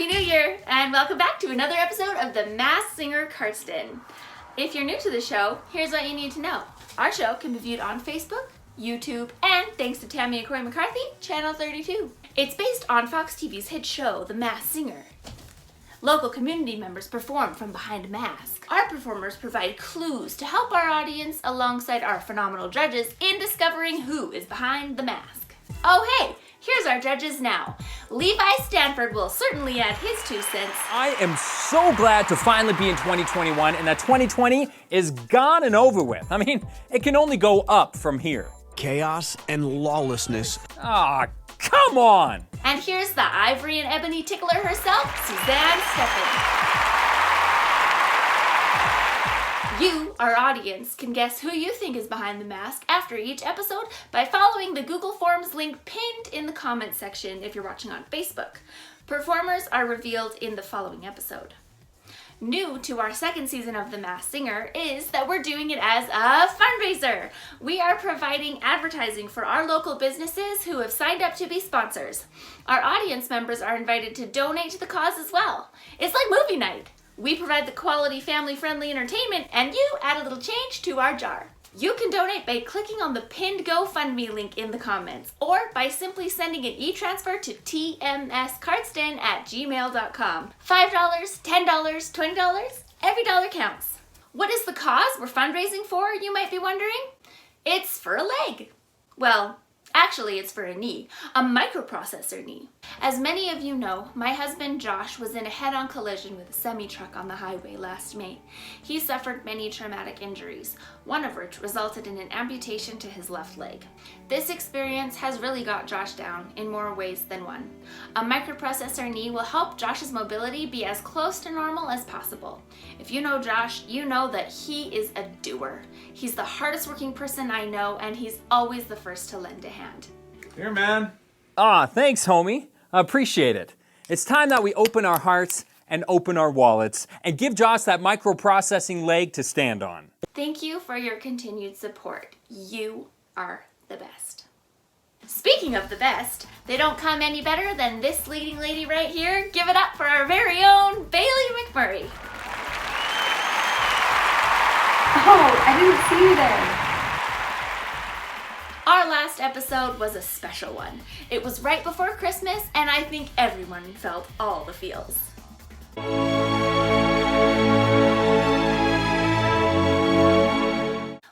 Happy New Year, and welcome back to another episode of The Masked Singer Cardston. If you're new to the show, here's what you need to know. Our show can be viewed on Facebook, YouTube, and thanks to Tammy and Corey McCarthy, Channel 32. It's based on Fox TV's hit show, The Masked Singer. Local community members perform from behind a mask. Our performers provide clues to help our audience alongside our phenomenal judges in discovering who is behind the mask. Oh hey, here's our judges now. Levi Stanford will certainly add his 2 cents. I am so glad to finally be in 2021 and that 2020 is gone and over with. I mean, it can only go up from here. Chaos and lawlessness. Ah, come on! And here's the ivory and ebony tickler herself, Suzanne Steffen. You, our audience, can guess who you think is behind the mask after each episode by following the Google Forms link pinned in the comments section if you're watching on Facebook. Performers are revealed in the following episode. New to our second season of The Masked Singer is that we're doing it as a fundraiser. We are providing advertising for our local businesses who have signed up to be sponsors. Our audience members are invited to donate to the cause as well. It's like movie night. We provide the quality family-friendly entertainment and you add a little change to our jar. You can donate by clicking on the pinned GoFundMe link in the comments or by simply sending an e-transfer to tmscardston@gmail.com. $5, $10, $20, every dollar counts. What is the cause we're fundraising for, you might be wondering? It's for a leg. Well, actually, it's for a knee, a microprocessor knee. As many of you know, my husband Josh was in a head-on collision with a semi-truck on the highway last May. He suffered many traumatic injuries, one of which resulted in an amputation to his left leg. This experience has really got Josh down in more ways than one. A microprocessor knee will help Josh's mobility be as close to normal as possible. If you know Josh, you know that he is a doer. He's the hardest working person I know, and he's always the first to lend a hand. Here, man. Ah, thanks, homie. I appreciate it. It's time that we open our hearts and open our wallets and give Josh that microprocessing leg to stand on. Thank you for your continued support. You are the best. Speaking of the best, they don't come any better than this leading lady right here. Give it up for our very own Bailey McMurray. Oh, I didn't see you there. Our last episode was a special one. It was right before Christmas, and I think everyone felt all the feels.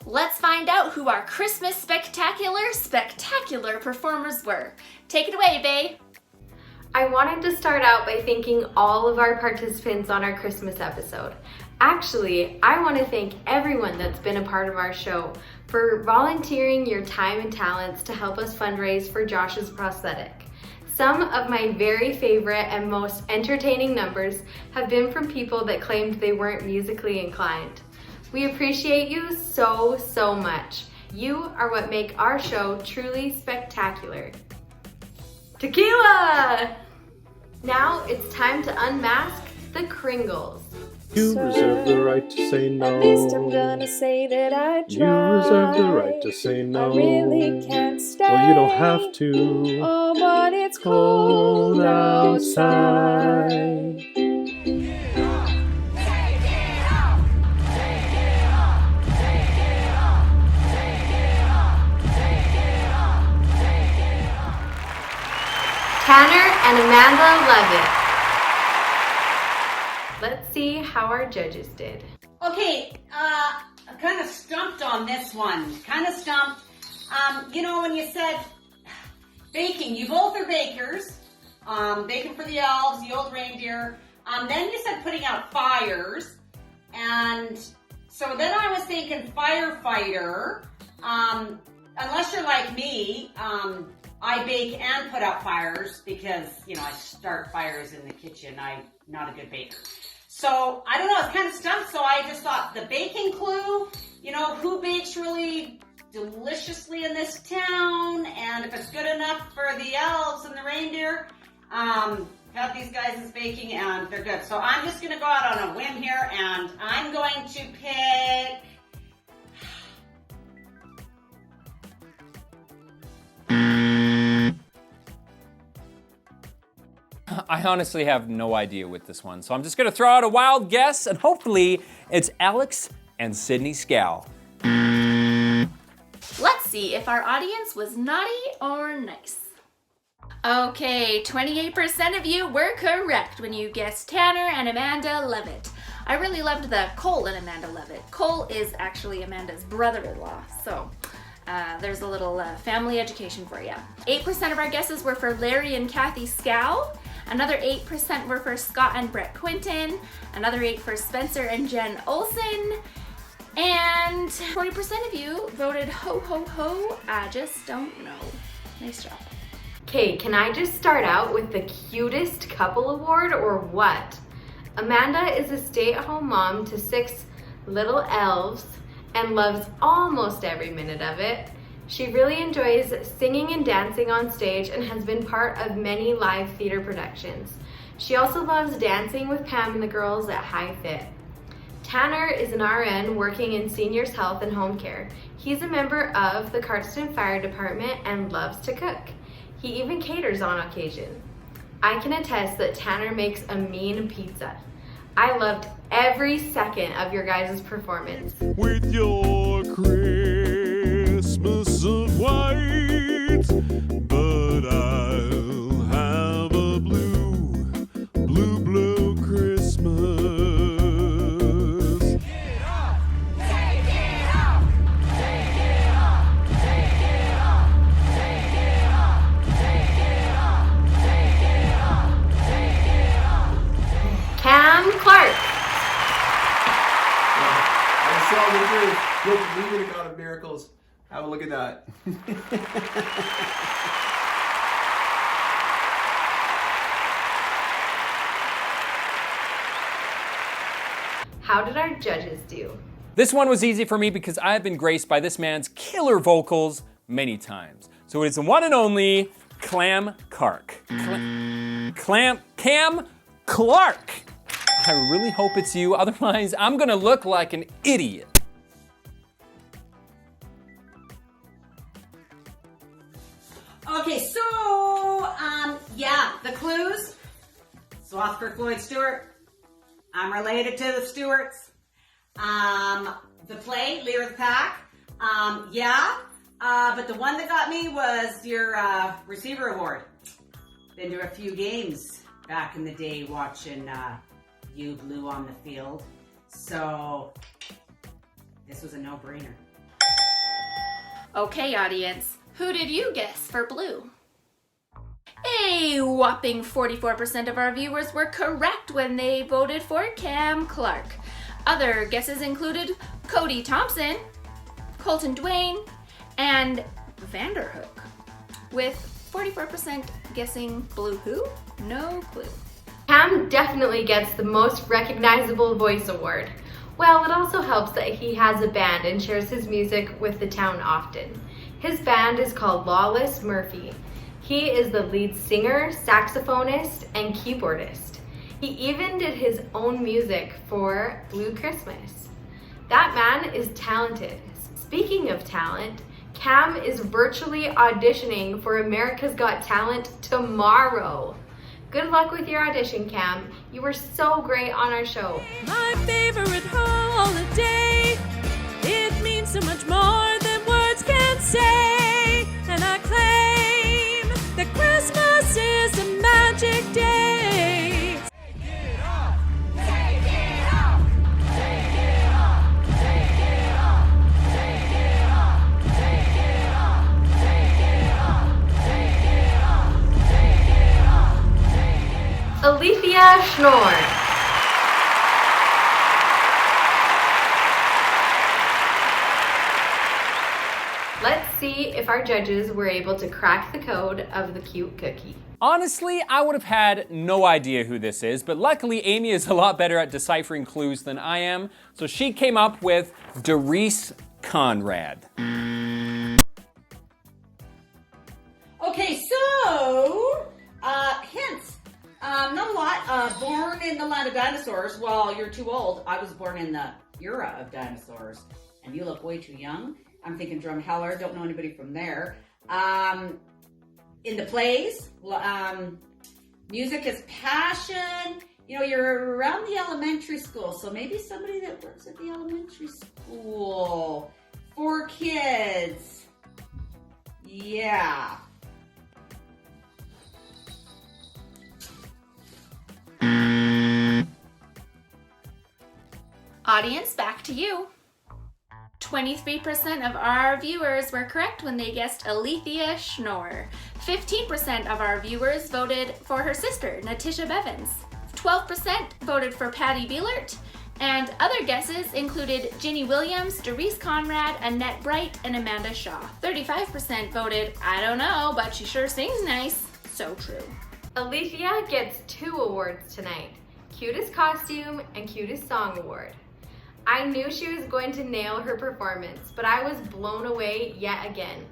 Let's find out who our Christmas spectacular performers were. Take it away, bae. I wanted to start out by thanking all of our participants on our Christmas episode. Actually, I want to thank everyone that's been a part of our show for volunteering your time and talents to help us fundraise for Josh's prosthetic. Some of my very favorite and most entertaining numbers have been from people that claimed they weren't musically inclined. We appreciate you so much. You are what make our show truly spectacular. Tequila! Now it's time to unmask the Kringles. You reserve the right to say no. At least I'm gonna say that I tried. You reserve the right to say no. I really can't stay. Well, you don't have to. Oh, but it's cold outside. Tanner and Amanda Levitt. Let's see how our judges did. Okay, I kind of stumped on this one. Kind of stumped. When you said baking, you both are bakers. Baking for the elves, the old reindeer. Then you said putting out fires. And so then I was thinking firefighter. Unless you're like me, I bake and put out fires because, I start fires in the kitchen. I'm not a good baker. So, I don't know, it's kind of stumped, so I just thought the baking clue, who bakes really deliciously in this town, and if it's good enough for the elves and the reindeer, have these guys as baking, and they're good. So I'm just going to go out on a whim here, and I'm going to pick... I honestly have no idea with this one, so I'm just gonna throw out a wild guess, and hopefully it's Alex and Sydney Scal. Let's see if our audience was naughty or nice. Okay, 28% of you were correct when you guessed Tanner and Amanda Levitt. I really loved the Cole and Amanda Levitt. Cole is actually Amanda's brother-in-law, so there's a little family education for you. 8% of our guesses were for Larry and Kathy Scow. Another 8% were for Scott and Brett Quinton. Another 8 for Spencer and Jen Olsen. And 40% of you voted ho ho ho, I just don't know. Nice job. Okay, can I just start out with the cutest couple award or what? Amanda is a stay-at-home mom to 6 little elves and loves almost every minute of it. She really enjoys singing and dancing on stage and has been part of many live theater productions. She also loves dancing with Pam and the girls at High Fit. Tanner is an RN working in seniors health and home care. He's a member of the Cardston Fire Department and loves to cook. He even caters on occasion. I can attest that Tanner makes a mean pizza. I loved every second of your guys' performance. With your Christmas of white, but I'll have a blue, blue, blue Christmas. Cam Clark. I saw the truth. Look, we would have God of miracles. Have a look at that. How did our judges do? This one was easy for me because I have been graced by this man's killer vocals many times. So it is the one and only Cam Clark. Cam Clark. I really hope it's you, otherwise I'm gonna look like an idiot. Okay, so, the clues. So Oscar Floyd Stewart. I'm related to the Stewarts. The play, Leader of the Pack. But the one that got me was your receiver award. Been to a few games back in the day watching you blue on the field. So this was a no-brainer. Okay, audience, who did you guess for blue? A whopping 44% of our viewers were correct when they voted for Cam Clark. Other guesses included Cody Thompson, Colton Dwayne, and Vanderhook, with 44% guessing blue who? No clue. Cam definitely gets the most recognizable voice award. Well, it also helps that he has a band and shares his music with the town often. His band is called Lawless Murphy. He is the lead singer, saxophonist, and keyboardist. He even did his own music for Blue Christmas. That man is talented. Speaking of talent, Cam is virtually auditioning for America's Got Talent tomorrow. Good luck with your audition, Cam. You were so great on our show. My favorite holiday. It means so much more than words can say. And I claim that Christmas is a magic day. Take it off, take it off, take it off, take it off, take it off, take it off, take it off, take it off, take it off. Alethea Schnorr. Let's see if our judges were able to crack the code of the cute cookie. Honestly, I would have had no idea who this is, but luckily Amy is a lot better at deciphering clues than I am, so she came up with Doris Conrad. Okay, so, hints. Not a lot. Born in the land of dinosaurs. Well, you're too old. I was born in the era of dinosaurs, and you look way too young. I'm thinking Drumheller. Don't know anybody from there. In the plays, Music is passion. You know, you're around the elementary school, so maybe somebody that works at the elementary school. 4 kids. Yeah. Audience, back to you. 23% of our viewers were correct when they guessed Alethea Schnorr. 15% of our viewers voted for her sister, Natisha Bevins. 12% voted for Patty Bielert. And other guesses included Ginny Williams, Doris Conrad, Annette Bright, and Amanda Shaw. 35% voted, I don't know, but she sure sings nice. So true. Alethea gets 2 awards tonight, Cutest Costume and Cutest Song Award. I knew she was going to nail her performance, but I was blown away yet again.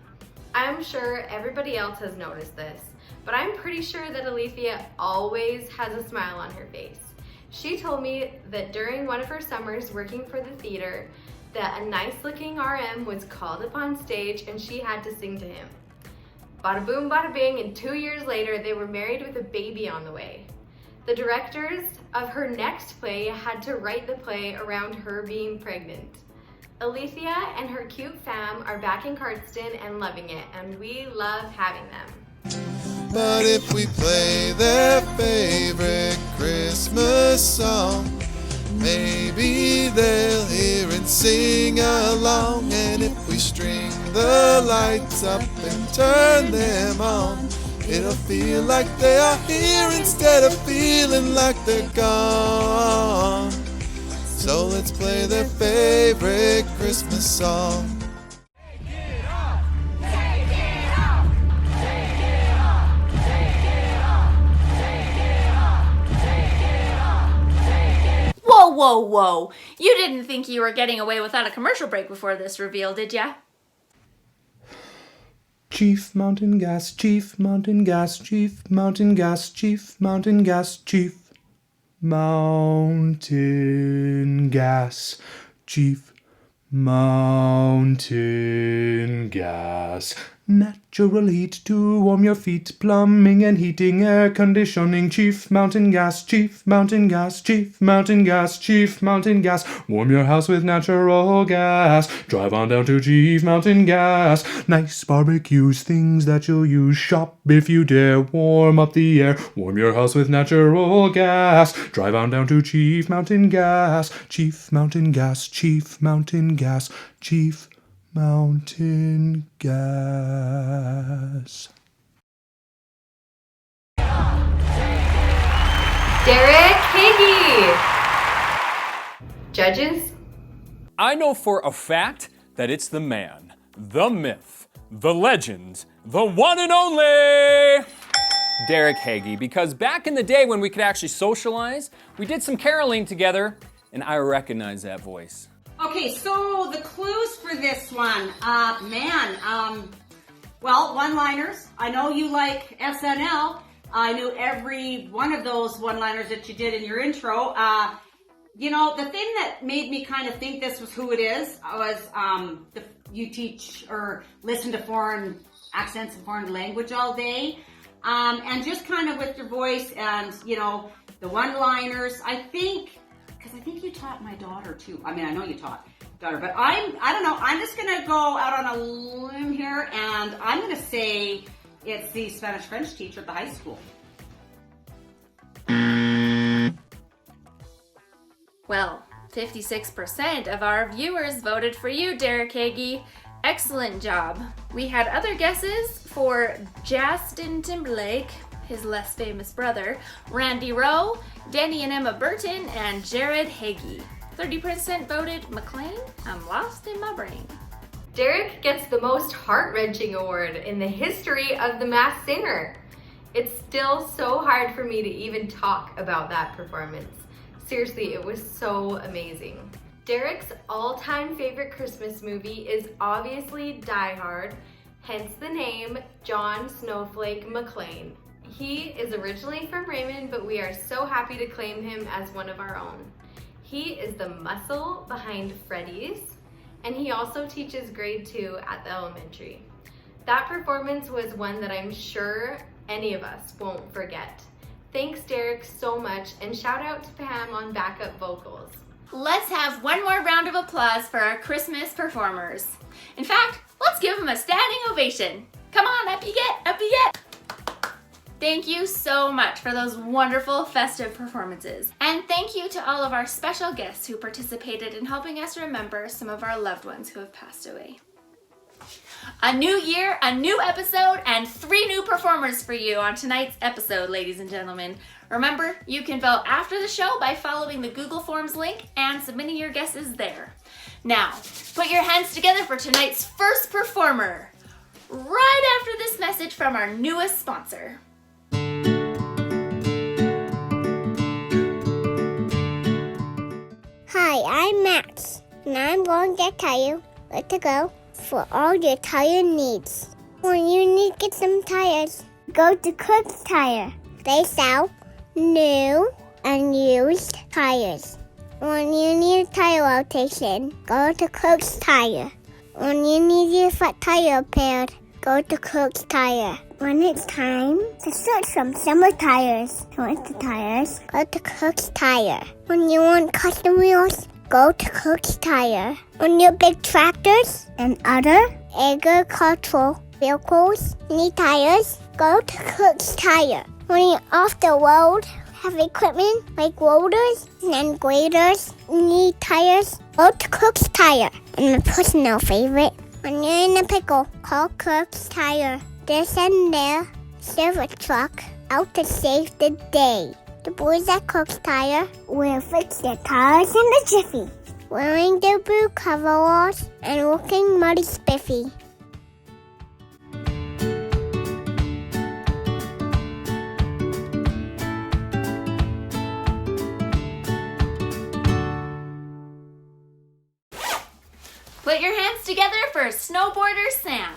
I'm sure everybody else has noticed this, but I'm pretty sure that Alethea always has a smile on her face. She told me that during one of her summers working for the theater, that a nice-looking RM was called up on stage and she had to sing to him. Bada boom, bada bing, and 2 years later, they were married with a baby on the way. The directors of her next play had to write the play around her being pregnant. Alethea and her cute fam are back in Cardston and loving it, and we love having them. But if we play their favorite Christmas song, maybe they'll hear and sing along. And if we string the lights up and turn them on, it'll feel like they are here instead of feeling like they're gone. So let's play their favorite Christmas song. Whoa, whoa, whoa. You didn't think you were getting away without a commercial break before this reveal, did ya? Chief Mountain Gas, Chief Mountain Gas, Chief Mountain Gas, Chief Mountain Gas, Chief Mountain Gas, Chief Mountain Gas. Natural heat to warm your feet, plumbing and heating, air conditioning. Chief Mountain Gas, Chief Mountain Gas, Chief Mountain Gas, Chief Mountain Gas. Warm your house with natural gas. Drive on down to Chief Mountain Gas. Nice barbecues, things that you'll use. Shop if you dare, warm up the air. Warm your house with natural gas. Drive on down to Chief Mountain Gas. Chief Mountain Gas, Chief Mountain Gas, Chief Mountain Gas. Derek Hagee. Judges? I know for a fact that it's the man, the myth, the legend, the one and only Derek Hagee, because back in the day when we could actually socialize, we did some caroling together, and I recognize that voice. Okay, so the clues for this one, well, one-liners. I know you like SNL. I knew every one of those one-liners that you did in your intro. You know, the thing that made me kind of think this was who it is was you teach or listen to foreign accents and foreign language all day. And just kind of with your voice and, you know, the one-liners, I think you taught my daughter too. I mean, I know you taught daughter, but I don't know. I'm just gonna go out on a limb here, and I'm gonna say it's the Spanish-French teacher at the high school. Well, 56% of our viewers voted for you, Derek Hagee. Excellent job. We had other guesses for Justin Timberlake, his less famous brother, Randy Rowe, Denny and Emma Burton, and Jared Hagee. 30% voted McLean. I'm lost in my brain. Derek gets the most heart-wrenching award in the history of The Masked Singer. It's still so hard for me to even talk about that performance. Seriously, it was so amazing. Derek's all-time favorite Christmas movie is obviously Die Hard, hence the name John Snowflake McClane. He is originally from Raymond, but we are so happy to claim him as one of our own. He is the muscle behind Freddy's, and he also teaches grade 2 at the elementary. That performance was one that I'm sure any of us won't forget. Thanks, Derek, so much, and shout out to Pam on backup vocals. Let's have one more round of applause for our Christmas performers. In fact, let's give them a standing ovation. Come on, up you get, up you get. Thank you so much for those wonderful festive performances. And thank you to all of our special guests who participated in helping us remember some of our loved ones who have passed away. A new year, a new episode, and 3 new performers for you on tonight's episode, ladies and gentlemen. Remember, you can vote after the show by following the Google Forms link and submitting your guesses there. Now, put your hands together for tonight's first performer, right after this message from our newest sponsor. Hi, I'm Max, and I'm going to tell you where to go for all your tire needs. When you need to get some tires, go to Cook's Tire. They sell new and used tires. When you need a tire rotation, go to Cook's Tire. When you need your flat tire repaired, go to Cook's Tire. When it's time to switch from summer tires to winter tires, go to Cook's Tire. When you want custom wheels, go to Cook's Tire. When your big tractors and other agricultural vehicles need tires, go to Cook's Tire. When you're off the road, have equipment like loaders and graders need tires, go to Cook's Tire. And my personal favorite, when you're in a pickle, call Cook's Tire. They'll send their service truck out to save the day. The boys at Cook's Tire will fix their tires in a jiffy, wearing their blue coveralls and looking mighty spiffy. Put your hands together for Snowboarder Sam.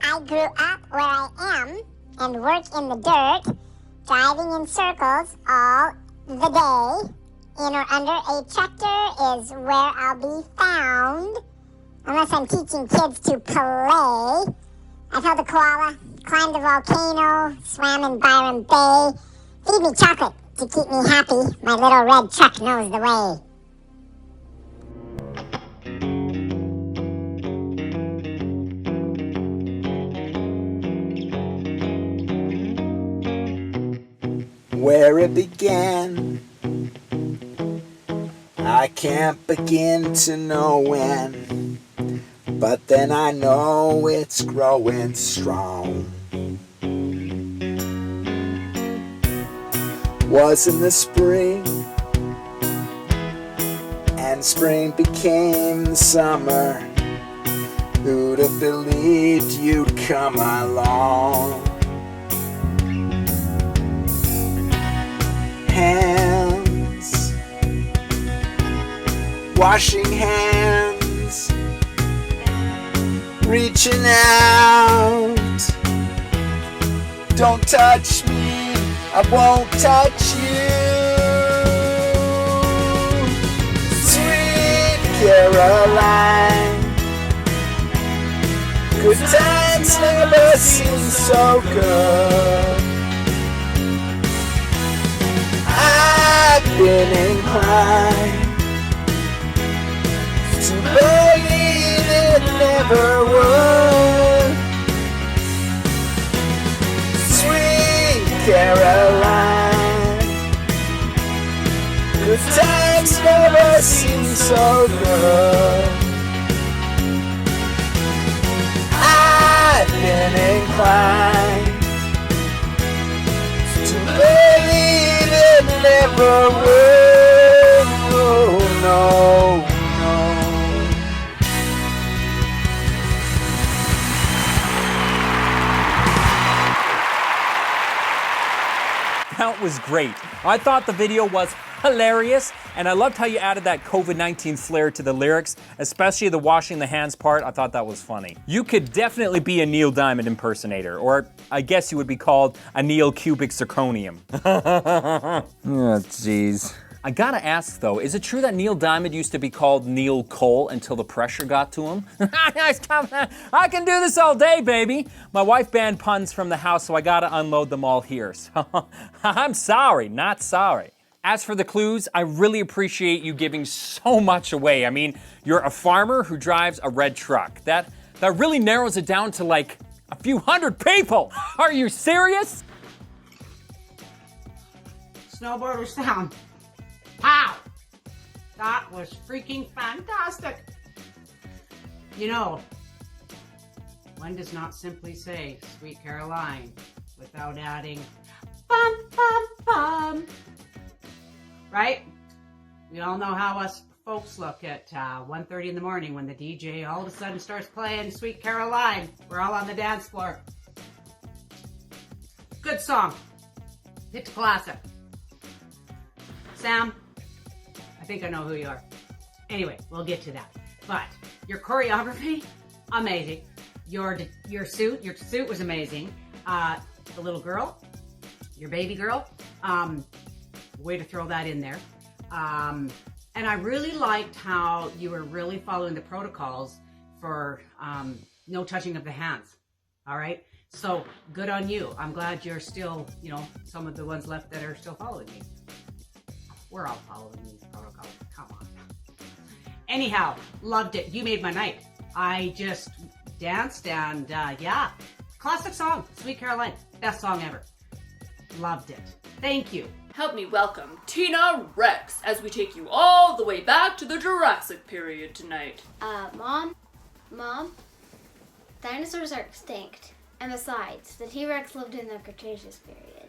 I grew up where I am and work in the dirt, driving in circles all the day. In or under a tractor is where I'll be found, unless I'm teaching kids to play. I've held a koala, climbed a volcano, swam in Byron Bay. Feed me chocolate to keep me happy. My little red truck knows the way. Where it began, I can't begin to know when, but then I know it's growing strong. Was in the spring, and spring became the summer. Who'd have believed you'd come along? Hands, washing hands, reaching out. Don't touch me, I won't touch you. Sweet Caroline, good times never seem so good. I've been inclined to believe it never would. Sweet Caroline, good times never seem so good. I've been inclined to believe it never would. Oh, no, That was great. I thought the video was hilarious, and I loved how you added that COVID-19 flair to the lyrics, especially the washing the hands part. I thought that was funny. You could definitely be a Neil Diamond impersonator, or I guess you would be called a Neil Cubic Zirconium. Oh, jeez. I gotta ask though, is it true that Neil Diamond used to be called Neil Cole until the pressure got to him? I can do this all day, baby. My wife banned puns from the house, so I gotta unload them all here. So I'm sorry, not sorry. As for the clues, I really appreciate you giving so much away. I mean, you're a farmer who drives a red truck. That really narrows it down to like a few hundred people. Are you serious? Snowboarder sound. Wow! That was freaking fantastic. You know, one does not simply say Sweet Caroline without adding bum, bum, bum. Right? We all know how us folks look at 1:30 in the morning when the DJ all of a sudden starts playing Sweet Caroline. We're all on the dance floor. Good song. It's classic. Sam, I think I know who you are. Anyway, we'll get to that. But your choreography, amazing. Your suit was amazing. The little girl, your baby girl, way to throw that in there. And I really liked how you were really following the protocols for no touching of the hands. All right? So good on you. I'm glad you're still, some of the ones left that are still following me. We're all following these protocols. Come on. Anyhow, loved it. You made my night. I just danced and yeah. Classic song. Sweet Caroline. Best song ever. Loved it. Thank you. Help me welcome Tina Rex as we take you all the way back to the Jurassic period tonight. Mom, dinosaurs are extinct. And besides, the T-Rex lived in the Cretaceous period.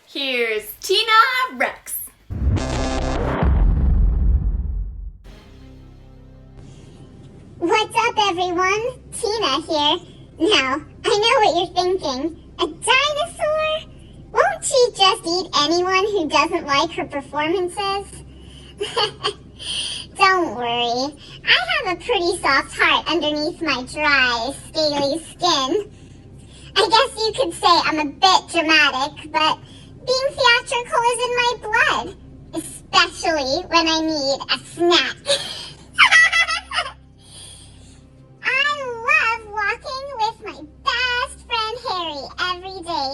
Here's Tina Rex. What's up, everyone? Tina here. Now, I know what you're thinking. A dinosaur? Won't she just eat anyone who doesn't like her performances? Don't worry. I have a pretty soft heart underneath my dry, scaly skin. I guess you could say I'm a bit dramatic, but being theatrical is in my blood. Especially when I need a snack. I love walking with my best friend Harry every day.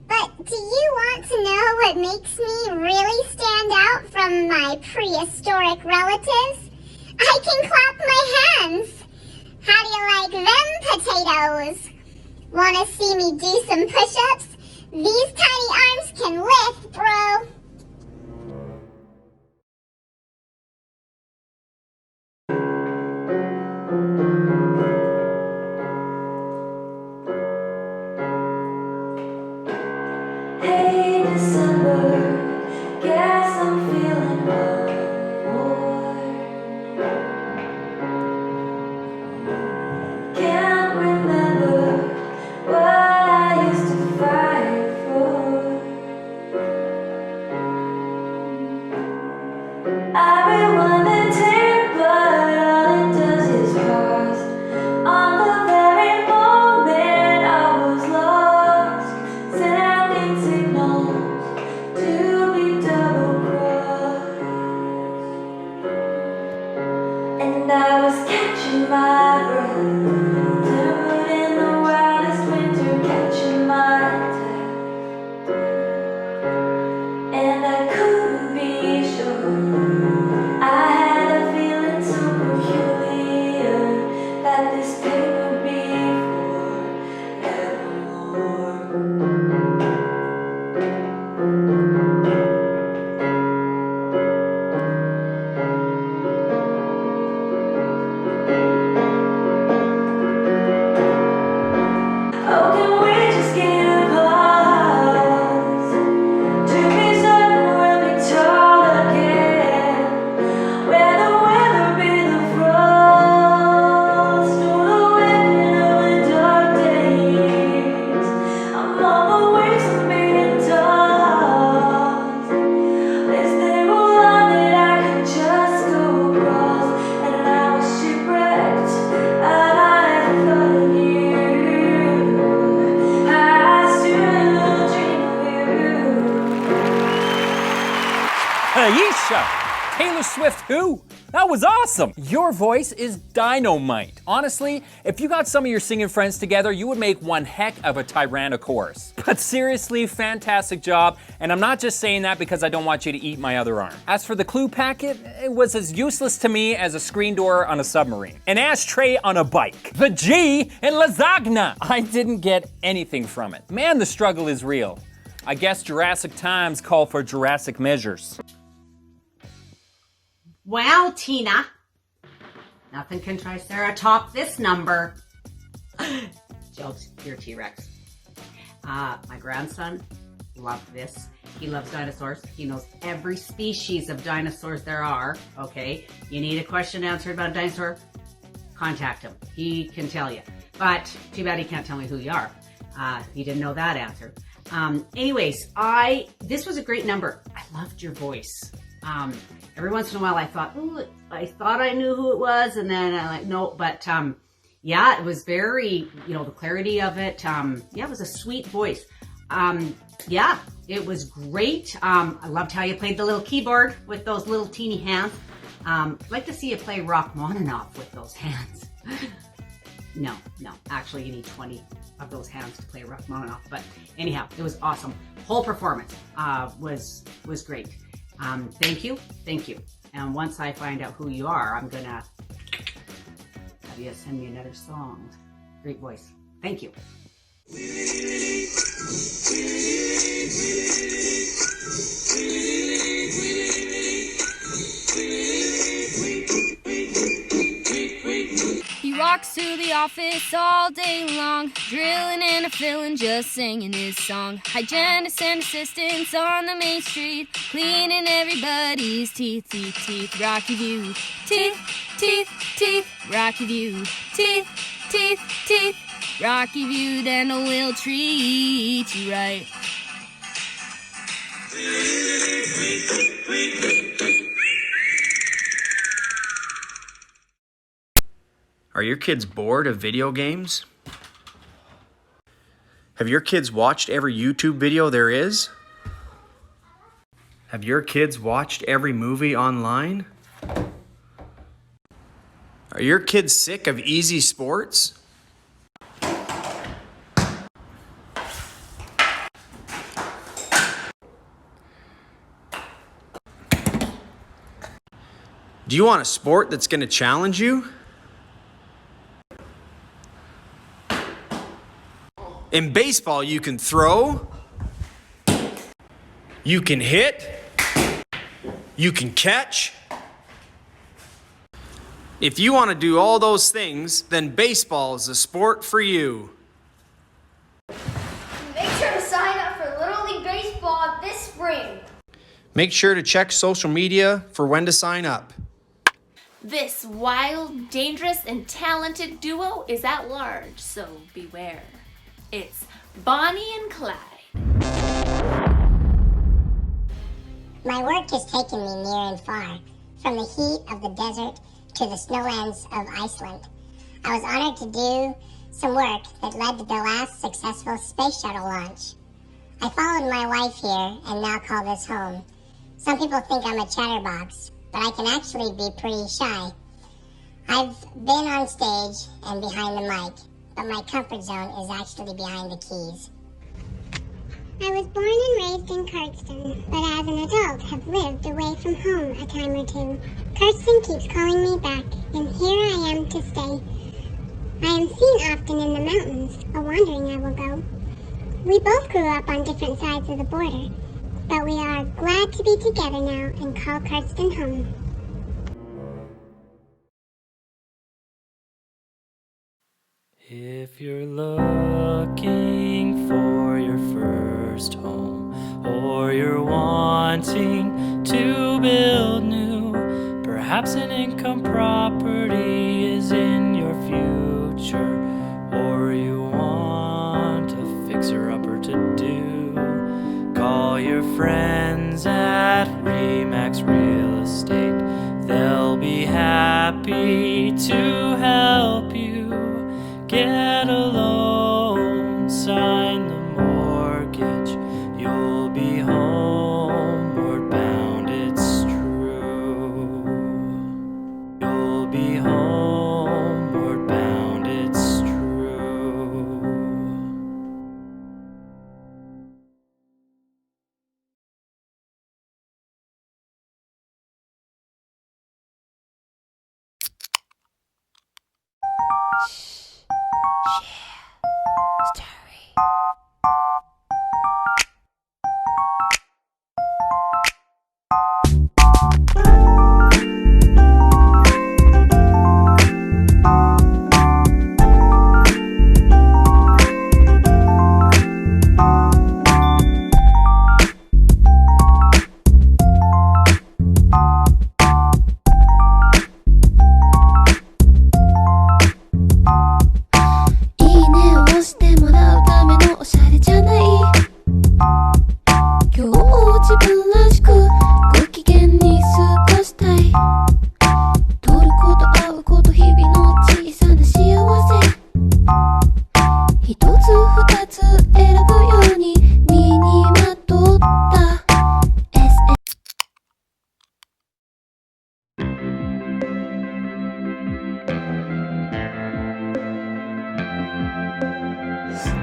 But do you want to know what makes me really stand out from my prehistoric relatives? I can clap my hands. How do you like them potatoes? Want to see me do some push-ups? These tiny arms can lift, bro. Hey December, guess I'm feeling bored. Can't remember what I used to fight for. I rewind the tape, but all it does is pause on the very moment I was lost, sending signals to be double-crossed. And I was catching my breath, timbered in the wildest winter, catching my breath. And I couldn't be sure. I had a feeling so peculiar that this day would be forevermore. Taylor Swift who? That was awesome. Your voice is dynamite. Honestly, if you got some of your singing friends together, you would make one heck of a Tyrannosaurus. But seriously, fantastic job. And I'm not just saying that because I don't want you to eat my other arm. As for the clue packet, it was as useless to me as a screen door on a submarine, an ashtray on a bike, the G in lasagna. I didn't get anything from it. Man, the struggle is real. I guess Jurassic times call for Jurassic measures. Well, Tina, nothing can Triceratop this number. Jokes, you're T-Rex. My grandson loved this. He loves dinosaurs. He knows every species of dinosaurs there are. Okay, you need a question answered about a dinosaur? Contact him. He can tell you. But too bad he can't tell me who you are. He didn't know that answer. Anyways, this was a great number. I loved your voice. Every once in a while I thought, ooh, I thought I knew who it was, and then I like, no, but yeah, it was very, the clarity of it. Yeah, it was a sweet voice. Yeah, it was great. I loved how you played the little keyboard with those little teeny hands. I'd like to see you play Rachmaninoff with those hands. No, actually you need 20 of those hands to play Rachmaninoff. But anyhow, it was awesome. Whole performance was great. Thank you. And once I find out who you are, I'm gonna have you send me another song. Great voice. Thank you. He walks to the office all day long, drilling and filling, just singing his song. Hygienists and assistants on the main street, cleaning everybody's teeth. Rocky View, teeth. Rocky View, teeth. Rocky View Dental will treat you right. Are your kids bored of video games? Have your kids watched every YouTube video there is? Have your kids watched every movie online? Are your kids sick of easy sports? Do you want a sport that's going to challenge you? In baseball, you can throw, you can hit, you can catch. If you want to do all those things, then baseball is the sport for you. Make sure to sign up for Little League Baseball this spring. Make sure to check social media for when to sign up. This wild, dangerous, and talented duo is at large, so beware. It's Bonnie and Clyde. My work has taken me near and far, from the heat of the desert to the snowlands of Iceland. I was honored to do some work that led to the last successful space shuttle launch. I followed my wife here and now call this home. Some people think I'm a chatterbox, but I can actually be pretty shy. I've been on stage and behind the mic, but my comfort zone is actually behind the keys. I was born and raised in Cardston, but as an adult have lived away from home a time or two. Cardston keeps calling me back, and here I am to stay. I am seen often in the mountains, a wandering I will go. We both grew up on different sides of the border, but we are glad to be together now and call Cardston home. If you're looking for your first home, or you're wanting to build new, perhaps an income property is in your future, or you want a fixer-upper to do, call your friends at Remax Real Estate. They'll be happy to help you. Get a loan, sign the mortgage, you'll be homeward bound, it's true.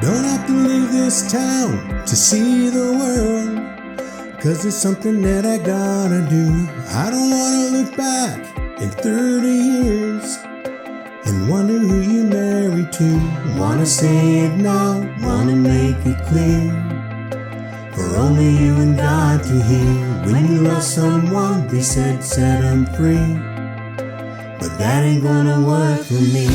Don't have to leave this town to see the world, 'cause it's something that I gotta do. I don't wanna look back in 30 years and wonder who you married to. Wanna say it now, wanna make it clear, for only you and God to hear. When you love someone, they said set them free, but that ain't gonna work for me.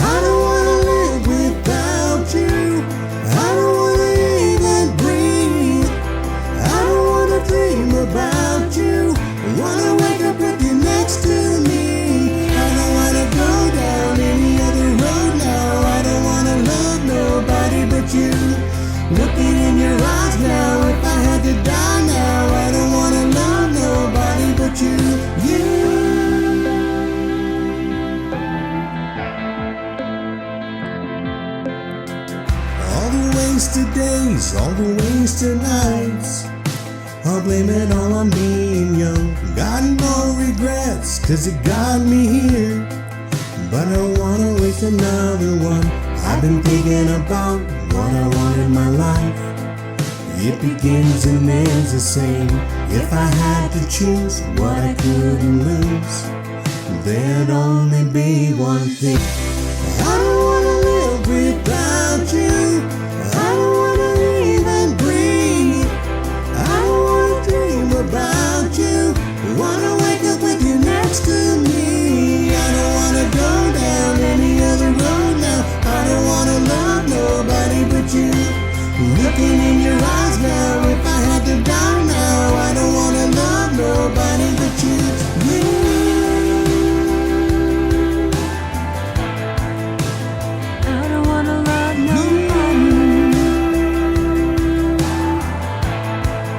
I don't wanna live without you. I don't wanna even breathe. I don't wanna dream about you. I wanna wake up with you next to me. I don't wanna go down any other road now. I don't wanna love nobody but you. Looking in your eyes now, if I had to die now, I don't wanna love nobody but you. All the wasted days, all the wasted nights, I'll blame it all on being young. Got no regrets, 'cause it got me here, but I don't wanna waste another one. I've been thinking about what I want in my life. It begins and ends the same. If I had to choose what I couldn't lose, there'd only be one thing. I don't wanna live without you. I don't wanna even breathe. I don't wanna dream about you. I wanna wake up with you next to me. I don't wanna go down any other road now. I don't wanna love nobody but you. Looking in your eyes now, if I had to die now, I don't wanna love nobody but you. I don't wanna love nobody.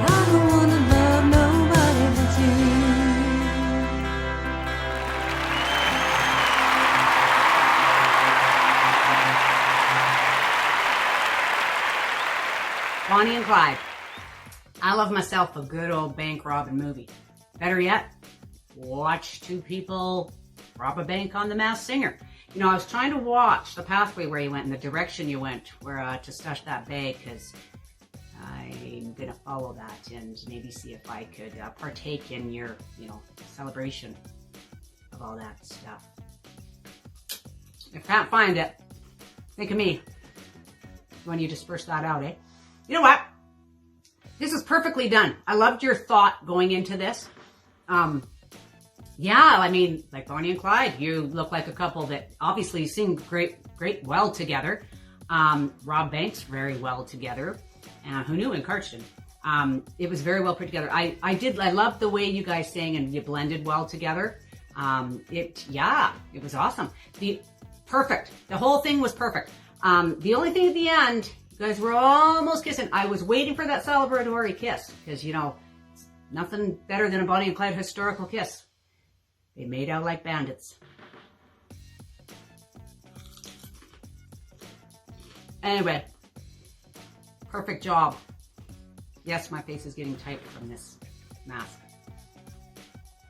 I don't wanna love nobody but you. Bonnie and Clyde. I love myself a good old bank robbing movie. Better yet, watch two people rob a bank on The Masked Singer. You know, I was trying to watch the pathway where you went and the direction you went where to stash that bag, because I'm gonna follow that and maybe see if I could partake in your, celebration of all that stuff. If I can't find it, think of me when you disperse that out, eh? You know what? This is perfectly done. I loved your thought going into this. Yeah, I mean, like Bonnie and Clyde, you look like a couple that obviously sing great well together. Rob Banks, very well together. Who knew in Cardston? It was very well put together. I loved the way you guys sang and you blended well together. It was awesome. Perfect. The whole thing was perfect. The only thing at the end, you guys were almost kissing. I was waiting for that celebratory kiss because, nothing better than a Bonnie and Clyde historical kiss. They made out like bandits. Anyway, perfect job. Yes, my face is getting tight from this mask.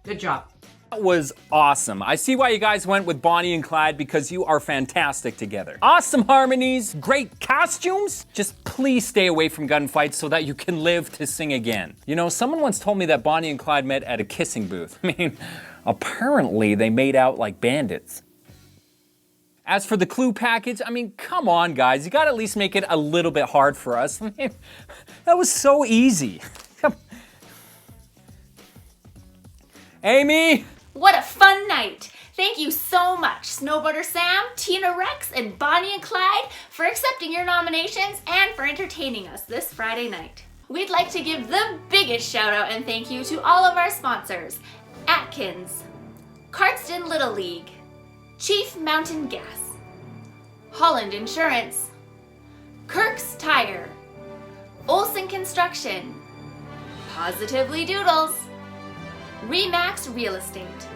Good job. That was awesome. I see why you guys went with Bonnie and Clyde, because you are fantastic together. Awesome harmonies, great costumes. Just please stay away from gunfights so that you can live to sing again. Someone once told me that Bonnie and Clyde met at a kissing booth. I mean, apparently they made out like bandits. As for the clue package, I mean, come on, guys. You gotta at least make it a little bit hard for us. That was so easy. Amy! What a fun night! Thank you so much, Snowboarder Sam, Tina Rex, and Bonnie and Clyde, for accepting your nominations and for entertaining us this Friday night. We'd like to give the biggest shout out and thank you to all of our sponsors: Atkins, Cardston Little League, Chief Mountain Gas, Holland Insurance, Kirk's Tire, Olson Construction, Positively Doodles, Remax Real Estate,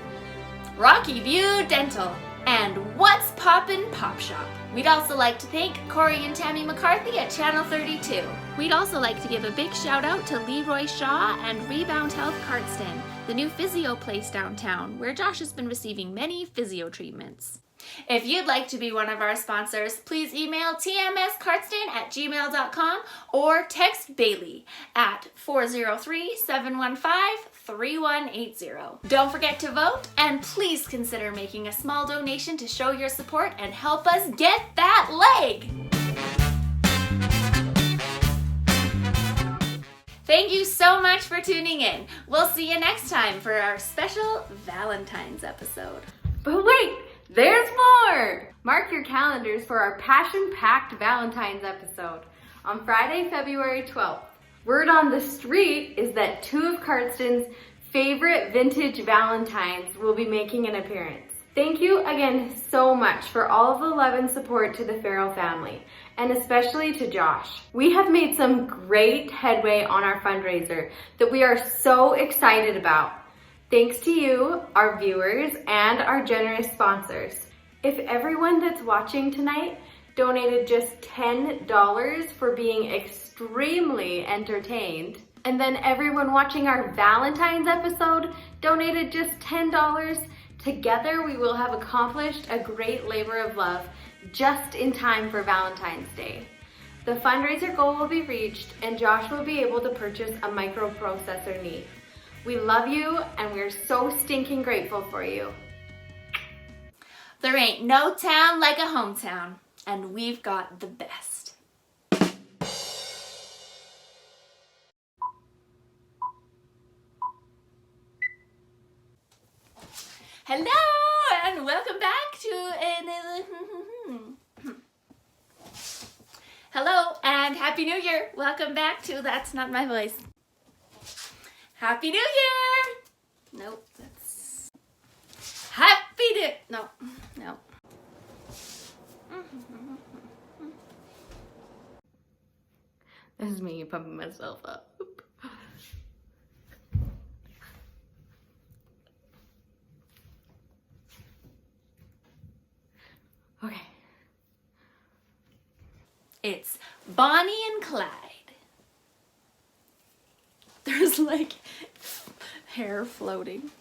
Rocky View Dental, and What's Poppin' Pop Shop. We'd also like to thank Corey and Tammy McCarthy at Channel 32. We'd also like to give a big shout out to Leroy Shaw and Rebound Health Cardston, the new physio place downtown, where Josh has been receiving many physio treatments. If you'd like to be one of our sponsors, please email tmscardston@gmail.com or text Bailey at 403-715-3180. Don't forget to vote, and please consider making a small donation to show your support and help us get that leg. Thank you so much for tuning in. We'll see you next time for our special Valentine's episode. But wait, there's more! Mark your calendars for our passion-packed Valentine's episode on Friday, February 12th. Word on the street is that 2 of Cardston's favorite vintage Valentines will be making an appearance. Thank you again so much for all of the love and support to the Farrell family, and especially to Josh. We have made some great headway on our fundraiser that we are so excited about. Thanks to you, our viewers, and our generous sponsors. If everyone that's watching tonight donated just $10 for being extremely entertained, and then everyone watching our Valentine's episode donated just $10, together we will have accomplished a great labor of love just in time for Valentine's Day. The fundraiser goal will be reached, and Josh will be able to purchase a microprocessor knee. We love you, and we're so stinking grateful for you. There ain't no town like a hometown, and we've got the best. Hello, and welcome back to Hello, and Happy New Year. Welcome back to That's Not My Voice. Happy New Year! Nope, that's... Happy New... No. This is me pumping myself up. Okay. It's Bonnie and Clyde. There's like hair floating.